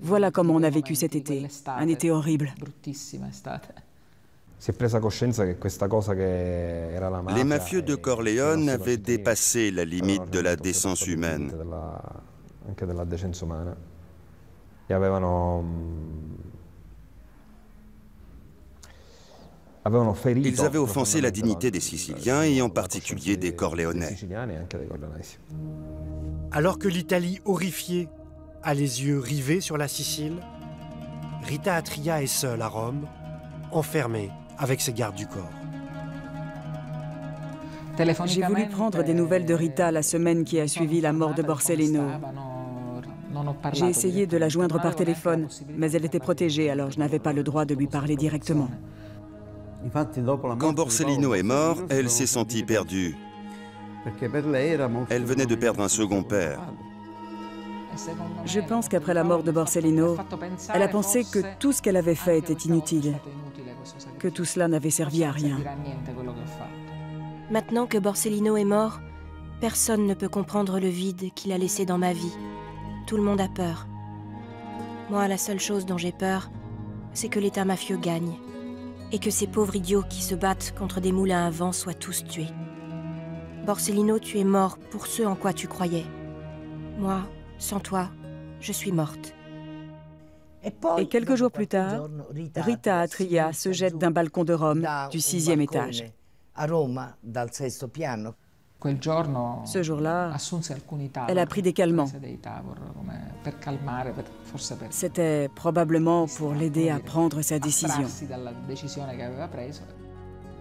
[SPEAKER 1] Voilà comment on a vécu cet été, un été horrible.
[SPEAKER 5] Les mafieux de Corleone avaient dépassé la limite de la décence humaine. Ils avaient offensé la dignité des Siciliens et en particulier des Corléonais.
[SPEAKER 3] Alors que l'Italie horrifiée a les yeux rivés sur la Sicile, Rita Atria est seule à Rome, enfermée avec ses gardes du corps.
[SPEAKER 1] J'ai voulu prendre des nouvelles de Rita la semaine qui a suivi la mort de Borsellino. J'ai essayé de la joindre par téléphone, mais elle était protégée, alors je n'avais pas le droit de lui parler directement.
[SPEAKER 5] Quand Borsellino est mort, elle s'est sentie perdue. Elle venait de perdre un second père.
[SPEAKER 1] Je pense qu'après la mort de Borsellino, elle a pensé que tout ce qu'elle avait fait était inutile, que tout cela n'avait servi à rien.
[SPEAKER 6] Maintenant que Borsellino est mort, personne ne peut comprendre le vide qu'il a laissé dans ma vie. Tout le monde a peur. Moi, la seule chose dont j'ai peur, c'est que l'État mafieux gagne. Et que ces pauvres idiots qui se battent contre des moulins à vent soient tous tués. Borsellino, tu es mort pour ce en quoi tu croyais. Moi, sans toi, je suis morte.
[SPEAKER 1] Et quelques jours plus tard, Rita Atria se jette d'un balcon de Rome du 6e étage. Ce jour-là, elle a pris des calmants. C'était probablement pour l'aider à prendre sa décision.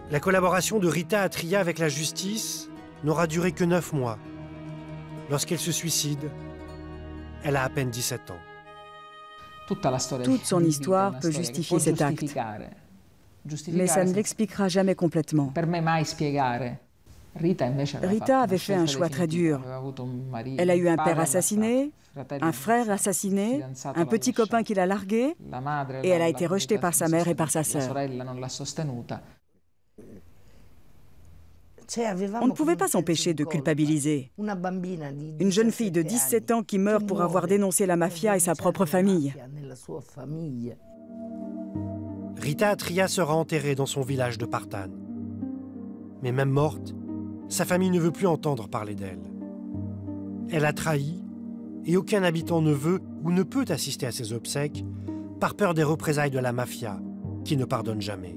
[SPEAKER 3] La collaboration de Rita Atria avec la justice n'aura duré que 9 mois. Lorsqu'elle se suicide, elle a à peine 17 ans.
[SPEAKER 1] Toute son histoire peut justifier cet acte. Mais ça ne l'expliquera jamais complètement. Rita avait fait un choix très dur. Elle a eu un père assassiné, un frère assassiné, un petit copain qui l'a largué, et elle a été rejetée par sa mère et par sa sœur. On ne pouvait pas s'empêcher de culpabiliser. Une jeune fille de 17 ans qui meurt pour avoir dénoncé la mafia et sa propre famille.
[SPEAKER 3] Rita Atria sera enterrée dans son village de Partane. Mais même morte, sa famille ne veut plus entendre parler d'elle. Elle a trahi, et aucun habitant ne veut ou ne peut assister à ses obsèques par peur des représailles de la mafia, qui ne pardonne jamais.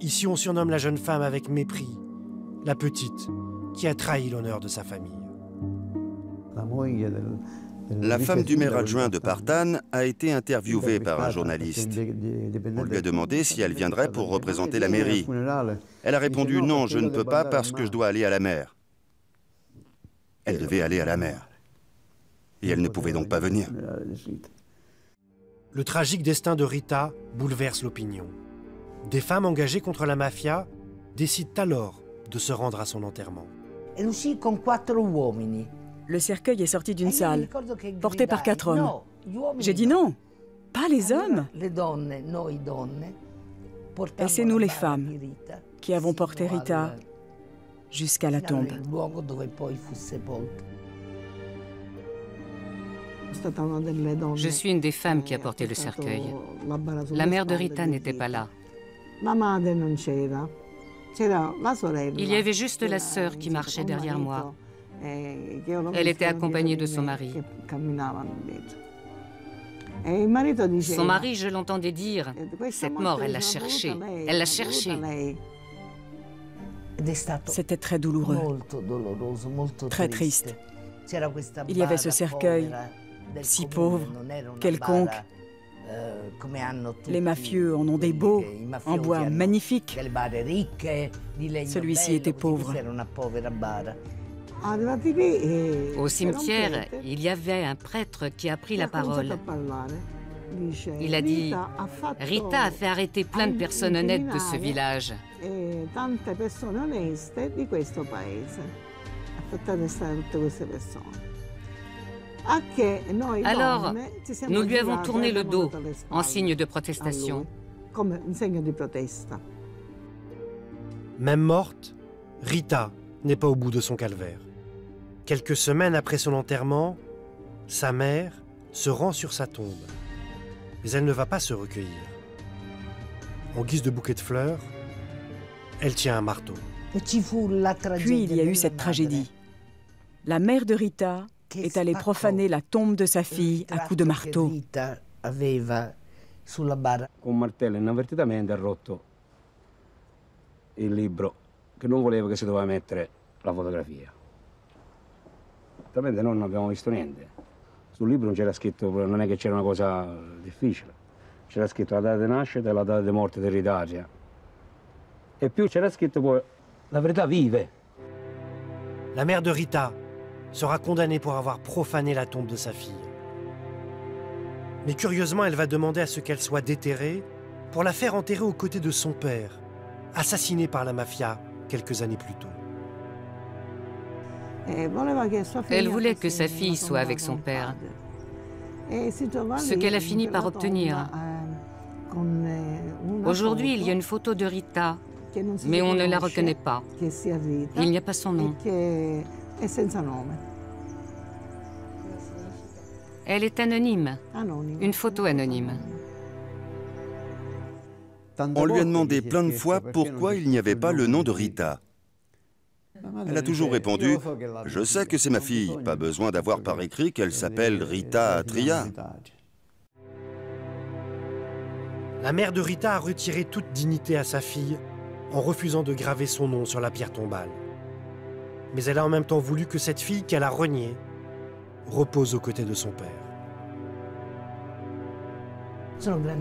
[SPEAKER 3] Ici, on surnomme la jeune femme avec mépris, la petite qui a trahi l'honneur de sa famille.
[SPEAKER 5] La femme du maire adjoint de Partane a été interviewée par un journaliste. On lui a demandé si elle viendrait pour représenter la mairie. Elle a répondu « Non, je ne peux pas parce que je dois aller à la mer ». Elle devait aller à la mer. Et elle ne pouvait donc pas venir.
[SPEAKER 3] Le tragique destin de Rita bouleverse l'opinion. Des femmes engagées contre la mafia décident alors de se rendre à son enterrement.
[SPEAKER 1] Le cercueil est sorti d'une salle, porté par 4 hommes. J'ai dit non, pas les hommes. Et c'est nous les femmes qui avons porté Rita jusqu'à la tombe.
[SPEAKER 2] Je suis une des femmes qui a porté le cercueil. La mère de Rita n'était pas là. Il y avait juste la sœur qui marchait derrière moi. Elle était accompagnée de son mari. Son mari, je l'entendais dire, cette mort, elle l'a cherchée, elle l'a cherchée.
[SPEAKER 1] C'était très douloureux, très triste. Il y avait ce cercueil, si pauvre, quelconque. Les mafieux en ont des beaux, en bois magnifiques. Celui-ci était pauvre.
[SPEAKER 2] Au cimetière, il y avait un prêtre qui a pris la parole. Il a dit « Rita a fait arrêter plein de personnes honnêtes de ce village. » Alors, nous lui avons tourné le dos en signe de protestation.
[SPEAKER 3] Même morte, Rita n'est pas au bout de son calvaire. Quelques semaines après son enterrement, sa mère se rend sur sa tombe. Mais elle ne va pas se recueillir. En guise de bouquet de fleurs, elle tient un marteau.
[SPEAKER 1] Puis il y a eu cette tragédie. La mère de Rita est allée profaner la tombe de sa fille à coups de marteau.
[SPEAKER 8] Con martello inavvertitamente ha rotto il libro che non voleva che si doveva mettere la fotografia. Veramente noi non abbiamo visto niente. Sul libro non c'era scritto, non è che c'era una cosa difficile. C'era scritto la data di nascita e la data di morte di Rita Atria. E più c'era scritto poi la verità vive.
[SPEAKER 3] La mère de Rita sera condamnée pour avoir profané la tombe de sa fille. Mais curieusement, elle va demander à ce qu'elle soit déterrée pour la faire enterrer aux côtés de son père, assassiné par la mafia quelques années plus tôt.
[SPEAKER 2] Elle voulait que sa fille soit avec son père, ce qu'elle a fini par obtenir. Aujourd'hui, il y a une photo de Rita, mais on ne la reconnaît pas. Il n'y a pas son nom. Elle est anonyme, une photo anonyme.
[SPEAKER 5] On lui a demandé plein de fois pourquoi il n'y avait pas le nom de Rita. Elle a toujours répondu « Je sais que c'est ma fille, pas besoin d'avoir par écrit qu'elle s'appelle Rita Atria ».
[SPEAKER 3] La mère de Rita a retiré toute dignité à sa fille en refusant de graver son nom sur la pierre tombale. Mais elle a en même temps voulu que cette fille qu'elle a reniée repose aux côtés de son père.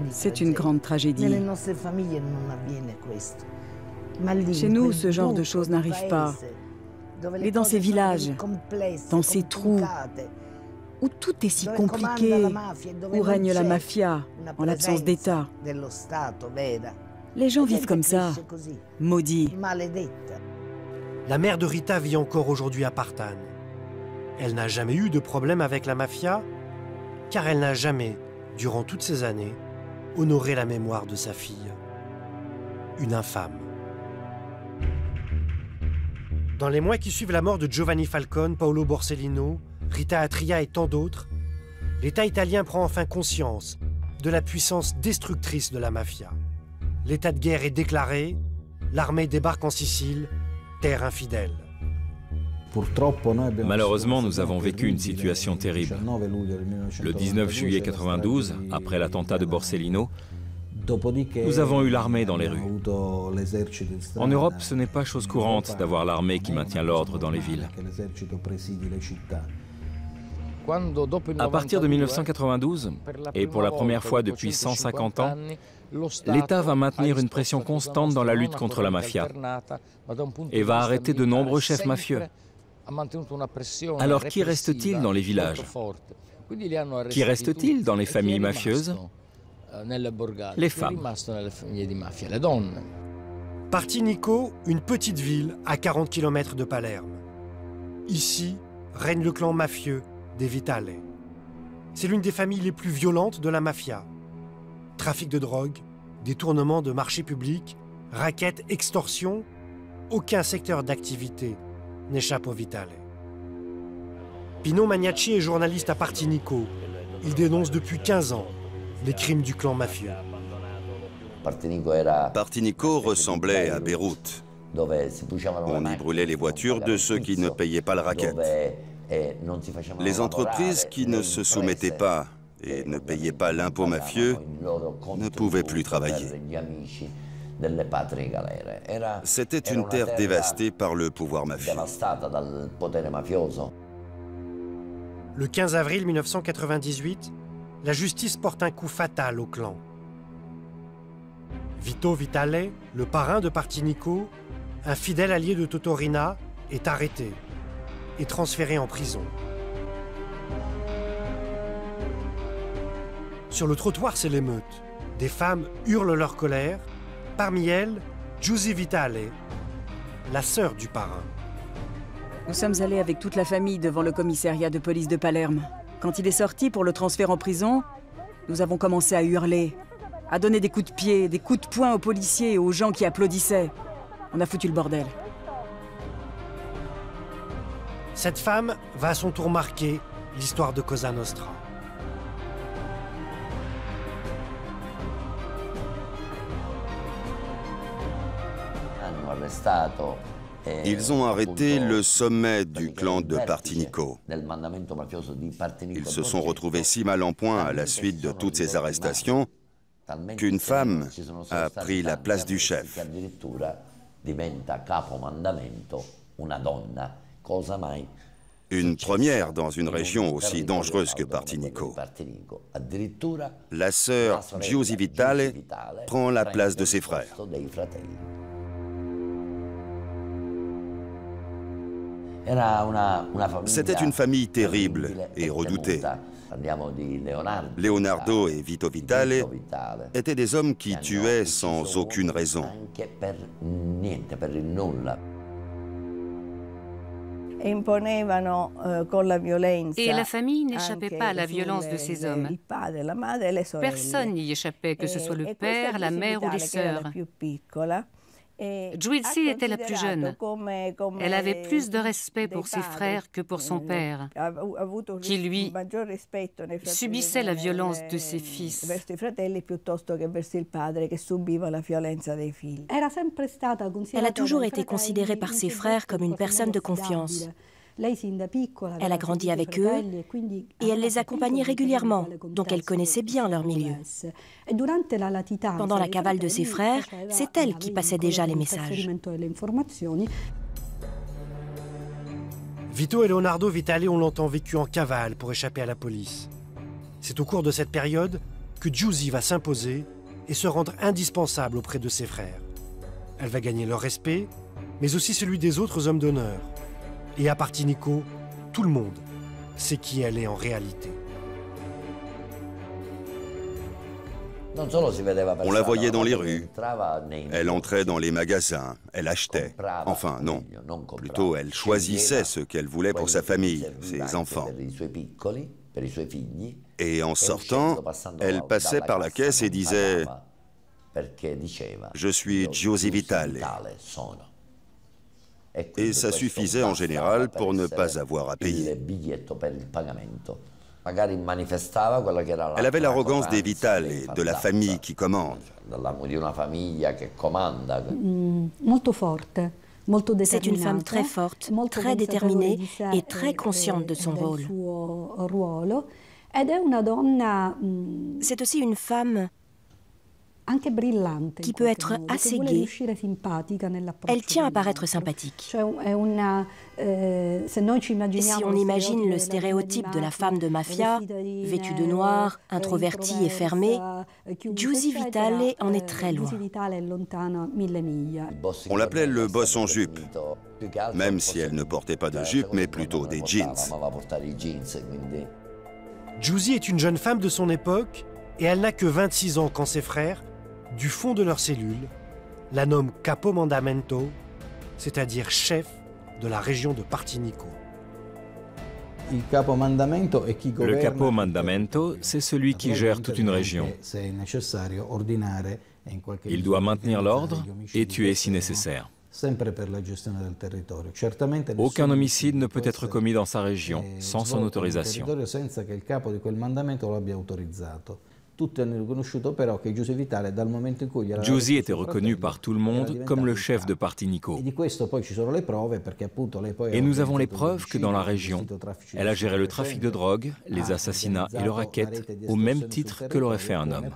[SPEAKER 1] C'est une grande tragédie. Chez nous, ce genre de choses n'arrive pas. Mais dans ces villages, dans ces trous, où tout est si compliqué, où règne la mafia, en l'absence d'État, les gens vivent comme ça, maudits.
[SPEAKER 3] La mère de Rita vit encore aujourd'hui à Partane. Elle n'a jamais eu de problème avec la mafia, car elle n'a jamais, durant toutes ces années, honoré la mémoire de sa fille. Une infâme. Dans les mois qui suivent la mort de Giovanni Falcone, Paolo Borsellino, Rita Atria et tant d'autres, l'État italien prend enfin conscience de la puissance destructrice de la mafia. L'état de guerre est déclaré, l'armée débarque en Sicile, terre infidèle.
[SPEAKER 4] Malheureusement, nous avons vécu une situation terrible. Le 19 juillet 92, après l'attentat de Borsellino, nous avons eu l'armée dans les rues. En Europe, ce n'est pas chose courante d'avoir l'armée qui maintient l'ordre dans les villes. À partir de 1992, et pour la première fois depuis 150 ans, l'État va maintenir une pression constante dans la lutte contre la mafia et va arrêter de nombreux chefs mafieux. Alors qui reste-t-il dans les villages? Qui reste-t-il dans les familles mafieuses? Les femmes.
[SPEAKER 3] Partinico, une petite ville à 40 km de Palerme. Ici règne le clan mafieux des Vitale. C'est l'une des familles les plus violentes de la mafia. Trafic de drogue, détournement de marchés publics, raquettes, extorsion, aucun secteur d'activité n'échappe aux Vitale. Pino Magnacci est journaliste à Partinico. Il dénonce depuis 15 ans les crimes du clan mafieux.
[SPEAKER 5] Partinico ressemblait à Beyrouth. On y brûlait les voitures de ceux qui ne payaient pas la raquette. Les entreprises qui ne se soumettaient pas et ne payaient pas l'impôt mafieux ne pouvaient plus travailler. C'était une terre dévastée par le pouvoir mafieux.
[SPEAKER 3] Le 15 avril 1998, la justice porte un coup fatal au clan. Vito Vitale, le parrain de Partinico, un fidèle allié de Totorina, est arrêté et transféré en prison. Sur le trottoir, c'est l'émeute. Des femmes hurlent leur colère. Parmi elles, Giusy Vitale, la sœur du parrain.
[SPEAKER 1] Nous sommes allés avec toute la famille devant le commissariat de police de Palerme. Quand il est sorti pour le transfert en prison, nous avons commencé à hurler, à donner des coups de pied, des coups de poing aux policiers et aux gens qui applaudissaient. On a foutu le bordel.
[SPEAKER 3] Cette femme va à son tour marquer l'histoire de Cosa Nostra.
[SPEAKER 5] Ils ont arrêté le sommet du clan de Partinico. Ils se sont retrouvés si mal en point à la suite de toutes ces arrestations qu'une femme a pris la place du chef. Une première dans une région aussi dangereuse que Partinico. La sœur Giusy Vitale prend la place de ses frères. C'était une famille terrible et redoutée. Leonardo et Vito Vitale étaient des hommes qui tuaient sans aucune raison.
[SPEAKER 2] Et la famille n'échappait pas à la violence de ces hommes. Personne n'y échappait, que ce soit le père, la mère ou les sœurs. Giusi était la plus jeune. Elle avait plus de respect pour ses frères que pour son père, qui, lui, subissait la violence de ses fils.
[SPEAKER 6] Elle a toujours été considérée par ses frères comme une personne de confiance. Elle a grandi avec eux et elle les accompagnait régulièrement, donc elle connaissait bien leur milieu. Pendant la cavale de ses frères, c'est elle qui passait déjà les messages.
[SPEAKER 3] Vito et Leonardo Vitale ont longtemps vécu en cavale pour échapper à la police. C'est au cours de cette période que Giusi va s'imposer et se rendre indispensable auprès de ses frères. Elle va gagner leur respect, mais aussi celui des autres hommes d'honneur. Et à Partinico, tout le monde sait qui elle est en réalité.
[SPEAKER 5] On la voyait dans les rues, elle entrait dans les magasins, elle achetait. Enfin, non, plutôt elle choisissait ce qu'elle voulait pour sa famille, ses enfants. Et en sortant, elle passait par la caisse et disait « Je suis Giusi Vitale ». Et ça suffisait en général pour ne pas avoir à payer. Elle avait l'arrogance des Vitale et de la famille qui commande.
[SPEAKER 6] C'est une femme très forte, très déterminée et très consciente de son rôle. C'est aussi une femme qui peut être assez gaie. Elle tient à paraître sympathique. Si on imagine le stéréotype de la femme de mafia, vêtue de noir, introvertie et fermée, Giusi Vitale en est très loin.
[SPEAKER 5] On l'appelait le boss en jupe, même si elle ne portait pas de jupe, mais plutôt des jeans.
[SPEAKER 3] Giusi est une jeune femme de son époque et elle n'a que 26 ans quand ses frères, du fond de leur cellule, la nomment capomandamento, c'est-à-dire chef de la région de Partinico.
[SPEAKER 4] Le capomandamento, c'est celui qui gère toute une région. Il doit maintenir l'ordre et tuer si nécessaire. Aucun homicide ne peut être commis dans sa région sans son autorisation. Giusi était reconnu par tout le monde comme le chef de Partinico. Et nous avons les preuves que dans la région, elle a géré le trafic de drogue, les assassinats et le racket au même titre que l'aurait fait un homme.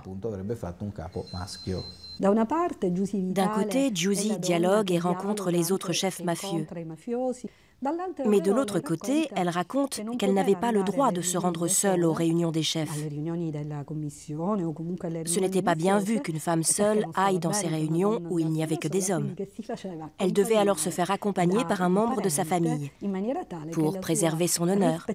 [SPEAKER 6] D'un côté, Giusi dialogue et rencontre les autres chefs mafieux. Mais de l'autre côté, elle raconte qu'elle n'avait pas le droit de se rendre seule aux réunions des chefs. Ce n'était pas bien vu qu'une femme seule aille dans ces réunions où il n'y avait que des hommes. Elle devait alors se faire accompagner par un membre de sa famille pour préserver son honneur.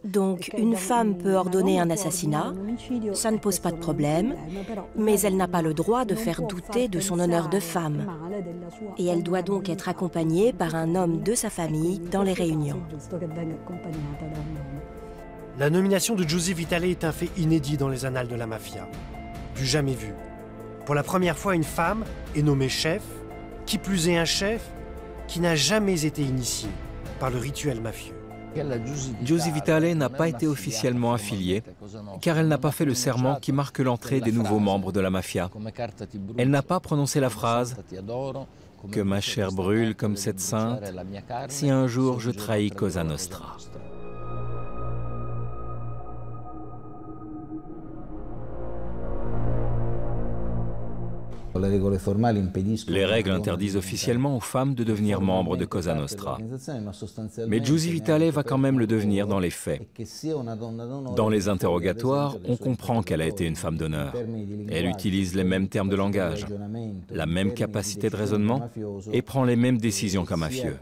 [SPEAKER 6] Donc, une femme peut ordonner un assassinat, ça ne pose pas de problème, mais elle n'a pas le droit de faire douter de son honneur de femme. Et elle doit donc être accompagnée par un homme de sa famille dans les réunions.
[SPEAKER 3] La nomination de Giusi Vitale est un fait inédit dans les annales de la mafia. Du jamais vu. Pour la première fois, une femme est nommée chef, qui plus est un chef qui n'a jamais été initié par le rituel mafieux.
[SPEAKER 4] Giusi Vitale n'a pas été officiellement affiliée, car elle n'a pas fait le serment qui marque l'entrée des nouveaux membres de la mafia. Elle n'a pas prononcé la phrase « Que ma chair brûle comme cette sainte, si un jour je trahis Cosa Nostra ». Les règles interdisent officiellement aux femmes de devenir membres de Cosa Nostra. Mais Giusi Vitale va quand même le devenir dans les faits. Dans les interrogatoires, on comprend qu'elle a été une femme d'honneur. Elle utilise les mêmes termes de langage, la même capacité de raisonnement et prend les mêmes décisions qu'un mafieux.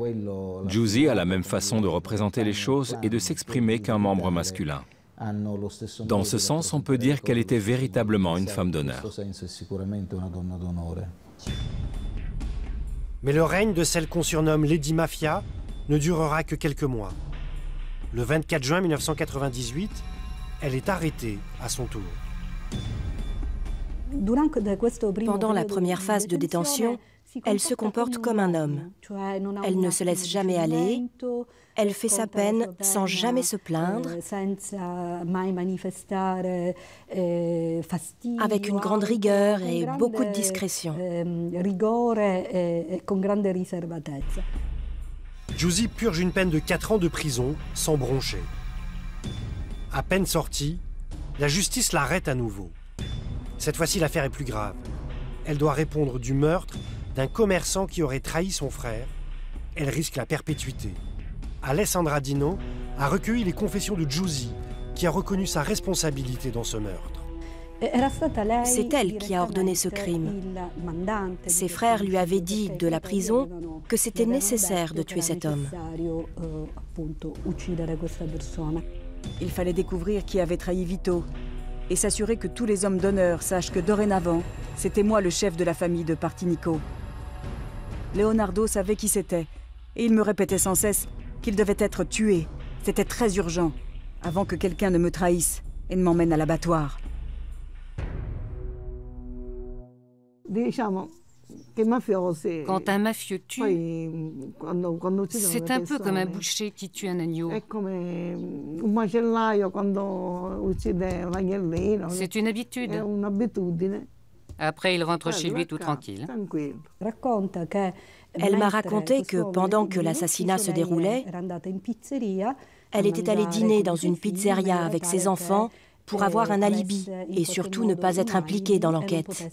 [SPEAKER 4] Giusi a la même façon de représenter les choses et de s'exprimer qu'un membre masculin. Dans ce sens, on peut dire qu'elle était véritablement une femme d'honneur.
[SPEAKER 3] Mais le règne de celle qu'on surnomme Lady Mafia ne durera que quelques mois. Le 24 juin 1998, elle est arrêtée à son tour.
[SPEAKER 6] Pendant la première phase de détention, elle se comporte comme un homme. Elle ne se laisse jamais aller, elle fait sa peine sans jamais se plaindre, avec une grande rigueur et beaucoup de discrétion.
[SPEAKER 3] Giusy purge une peine de 4 ans de prison sans broncher. À peine sortie, la justice l'arrête à nouveau. Cette fois-ci, l'affaire est plus grave. Elle doit répondre du meurtre d'un commerçant qui aurait trahi son frère. Elle risque la perpétuité. Alessandra Dino a recueilli les confessions de Giusy, qui a reconnu sa responsabilité dans ce meurtre.
[SPEAKER 6] C'est elle qui a ordonné ce crime. Ses frères lui avaient dit de la prison que c'était nécessaire de tuer cet homme.
[SPEAKER 1] Il fallait découvrir qui avait trahi Vito et s'assurer que tous les hommes d'honneur sachent que dorénavant, c'était moi le chef de la famille de Partinico. Leonardo savait qui c'était et il me répétait sans cesse qu'il devait être tué. C'était très urgent, avant que quelqu'un ne me trahisse et ne m'emmène à l'abattoir.
[SPEAKER 2] Quand un mafieux tue, c'est un peu comme un boucher qui tue un agneau. C'est une habitude. Après, il rentre chez lui tout tranquille.
[SPEAKER 6] Elle m'a raconté que pendant que l'assassinat se déroulait, elle était allée dîner dans une pizzeria avec ses enfants pour avoir un alibi et surtout ne pas être impliquée dans l'enquête.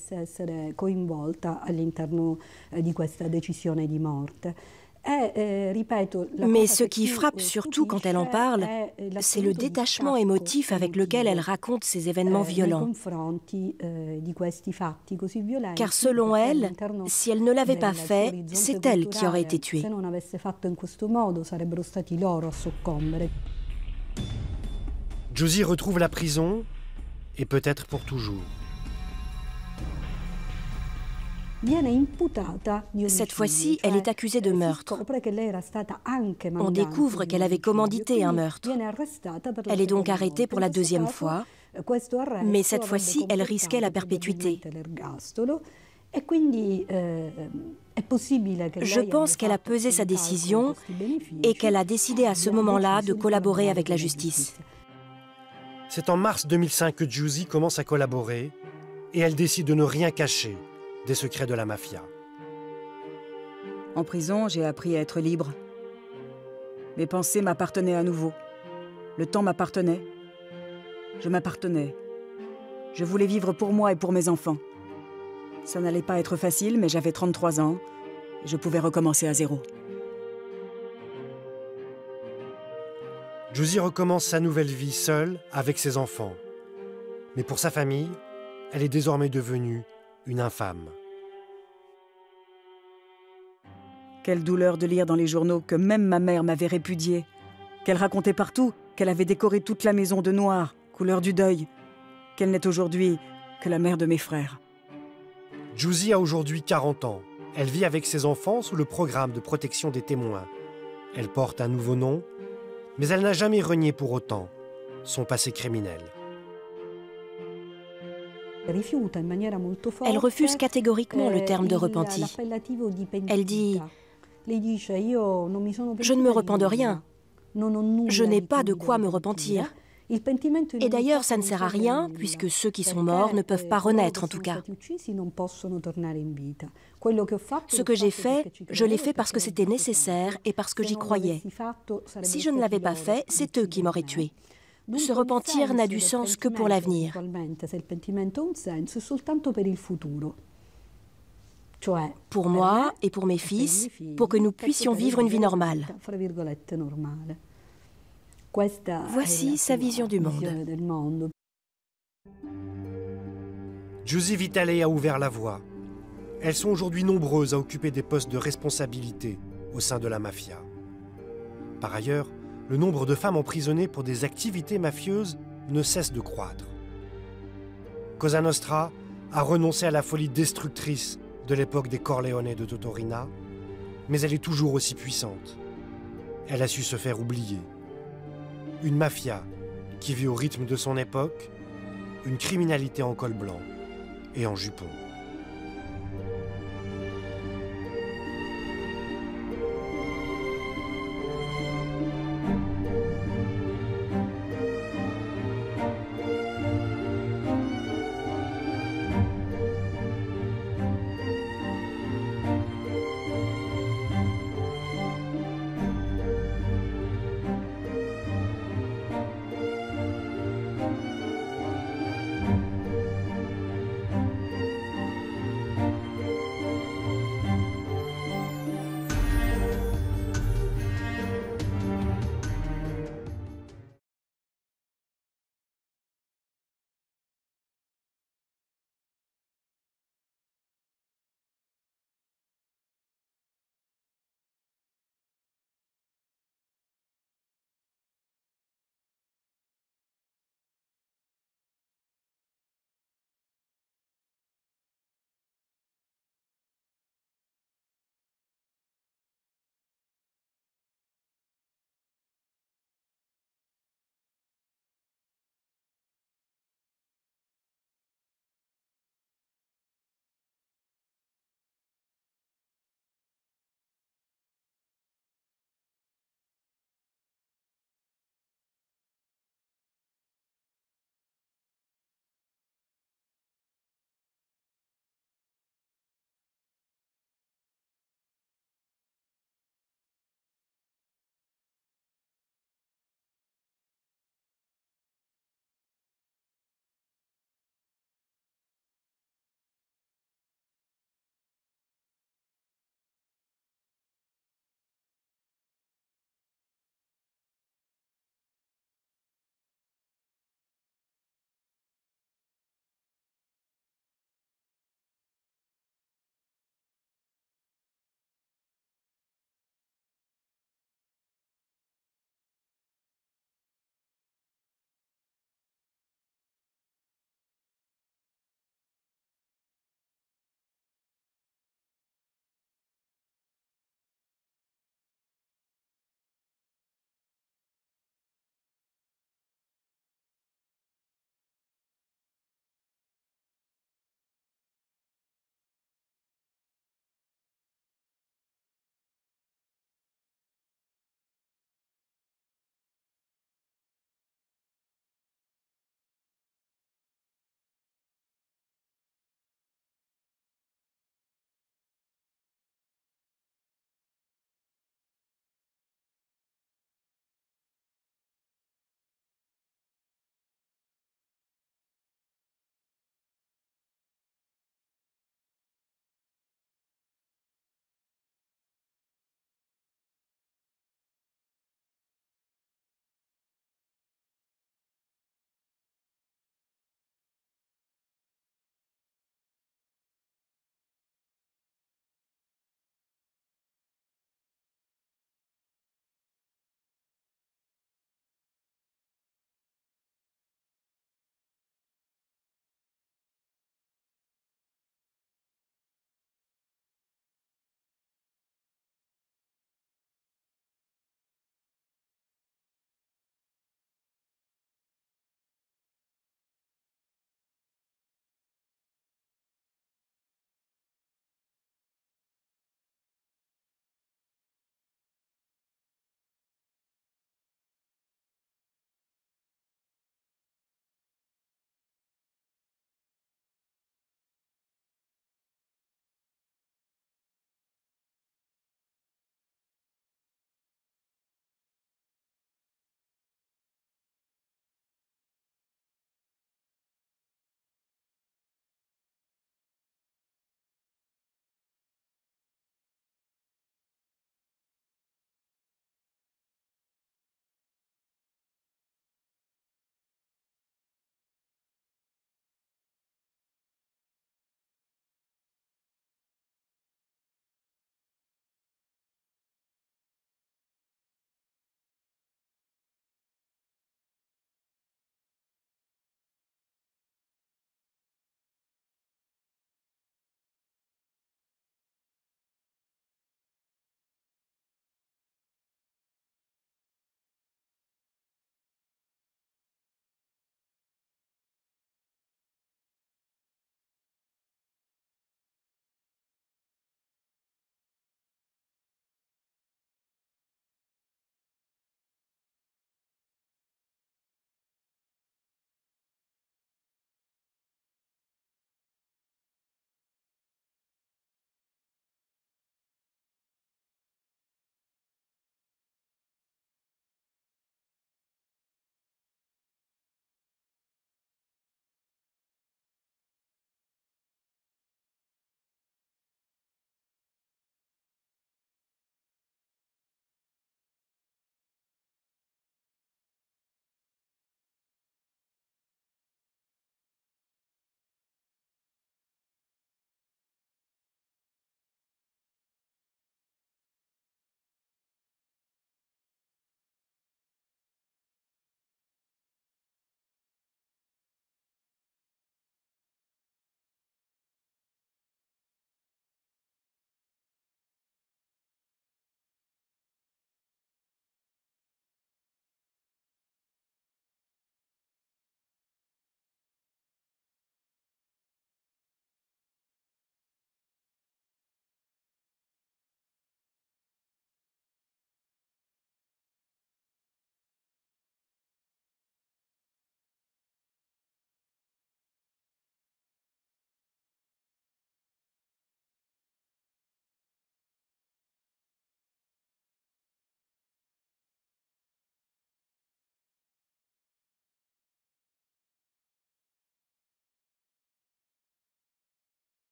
[SPEAKER 6] Mais ce qui frappe surtout quand elle en parle, c'est le détachement émotif avec lequel elle raconte ces événements violents. Car selon elle, si elle ne l'avait pas fait, c'est elle qui aurait été tuée.
[SPEAKER 3] Giusy retrouve la prison, et peut-être pour toujours.
[SPEAKER 6] Cette fois-ci, elle est accusée de meurtre. On découvre qu'elle avait commandité un meurtre. Elle est donc arrêtée pour la deuxième fois, mais cette fois-ci, elle risquait la perpétuité. Je pense qu'elle a pesé sa décision et qu'elle a décidé à ce moment-là de collaborer avec la justice.
[SPEAKER 3] C'est en mars 2005 que Giusy commence à collaborer et elle décide de ne rien cacher des secrets de la mafia.
[SPEAKER 1] En prison, j'ai appris à être libre. Mes pensées m'appartenaient à nouveau. Le temps m'appartenait. Je m'appartenais. Je voulais vivre pour moi et pour mes enfants. Ça n'allait pas être facile, mais j'avais 33 ans et je pouvais recommencer à zéro.
[SPEAKER 3] Giusy recommence sa nouvelle vie seule avec ses enfants. Mais pour sa famille, elle est désormais devenue une infâme.
[SPEAKER 1] Quelle douleur de lire dans les journaux que même ma mère m'avait répudiée, qu'elle racontait partout qu'elle avait décoré toute la maison de noir, couleur du deuil, qu'elle n'est aujourd'hui que la mère de mes frères.
[SPEAKER 3] Giusy a aujourd'hui 40 ans. Elle vit avec ses enfants sous le programme de protection des témoins. Elle porte un nouveau nom, mais elle n'a jamais renié pour autant son passé criminel.
[SPEAKER 6] Elle refuse catégoriquement le terme de repenti. Elle dit « Je ne me repens de rien. Je n'ai pas de quoi me repentir. Et d'ailleurs, ça ne sert à rien, puisque ceux qui sont morts ne peuvent pas renaître en tout cas. Ce que j'ai fait, je l'ai fait parce que c'était nécessaire et parce que j'y croyais. Si je ne l'avais pas fait, c'est eux qui m'auraient tué. Se repentir n'a du sens que pour l'avenir. Pour moi et pour mes fils, pour que nous puissions vivre une vie normale. Voici sa vision du monde.
[SPEAKER 3] Giusy Vitale a ouvert la voie. Elles sont aujourd'hui nombreuses à occuper des postes de responsabilité au sein de la mafia. Par ailleurs, le nombre de femmes emprisonnées pour des activités mafieuses ne cesse de croître. Cosa Nostra a renoncé à la folie destructrice de l'époque des Corleone de Totorina, mais elle est toujours aussi puissante. Elle a su se faire oublier. Une mafia qui vit au rythme de son époque, une criminalité en col blanc et en jupon.